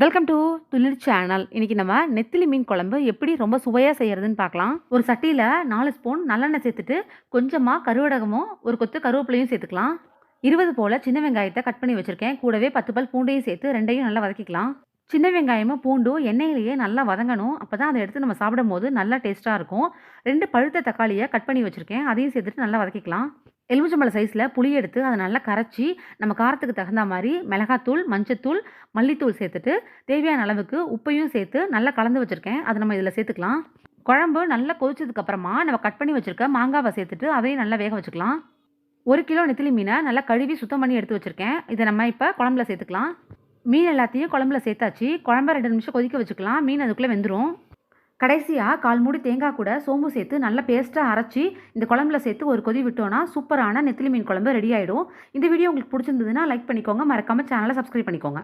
Welcome to துளிர் channel. இன்னைக்கு நம்ம நெத்திலி மீன் குழம்பு எப்படி ரொம்ப சுவையாக செய்யறதுன்னு பார்க்கலாம். ஒரு சட்டியில் 4 ஸ்பூன் நல்லெண்ணெய் சேர்த்துட்டு கொஞ்சமாக கருவடகமும் ஒரு கொத்து கருவேப்பிலையும் சேர்த்துக்கலாம். 20 போல் சின்ன வெங்காயத்தை கட் பண்ணி வச்சுருக்கேன். கூடவே 10 பல் பூண்டையும் சேர்த்து ரெண்டையும் நல்லா வதக்கிக்கலாம். சின்ன வெங்காயமும் பூண்டும் எண்ணெயிலேயே நல்லா வதங்கணும். அப்போ தான் அதை எடுத்து நம்ம சாப்பிடும் போது நல்லா டேஸ்ட்டாக இருக்கும். 2 பழுத்த தக்காளியை கட் பண்ணி வச்சுருக்கேன். அதையும் சேர்த்துட்டு நல்லா வதக்கிக்கலாம். எலுமிச்சம்பழம் சைஸில் புளி எடுத்து அதை நல்லா கரைச்சி நம்ம காரத்துக்கு தகுந்த மாதிரி மிளகாத்தூள், மஞ்சத்தூள், மல்லித்தூள் சேர்த்துட்டு தேவையான அளவுக்கு உப்பையும் சேர்த்து நல்லா கலந்து வச்சுருக்கேன். அதை நம்ம இதில் சேர்த்துக்கலாம். குழம்பு நல்லா கொதிச்சதுக்கப்புறமா நம்ம கட் பண்ணி வச்சுருக்க மாங்காவை சேர்த்துட்டு அதையும் நல்லா வேக வச்சுக்கலாம். 1 கிலோ நெத்திலி மீனை நல்லா கழுவி சுத்தம் பண்ணி எடுத்து வச்சுருக்கேன். இதை நம்ம இப்போ குழம்புல சேர்த்துக்கலாம். மீன் எல்லாத்தையும் குழம்புல சேர்த்தாச்சு. குழம்ப 2 நிமிஷம் கொதிக்க வச்சுக்கலாம். மீன் அதுக்குள்ளே வெந்துடும். கடைசியாக 1/4 மூடி தேங்காய் கூட சோம்பு சேர்த்து நல்லா பேஸ்ட்டாக அரைச்சி இந்த குழம்புல சேர்த்து ஒரு கொதி விட்டோன்னா சூப்பரான நெத்திலி மீன் குழம்பு ரெடி ஆகிடும். இந்த வீடியோ உங்களுக்கு பிடிச்சிருந்ததுன்னா லைக் பண்ணிக்கோங்க. மறக்காமல் சேனலை சப்ஸ்கிரைப் பண்ணிக்கோங்க.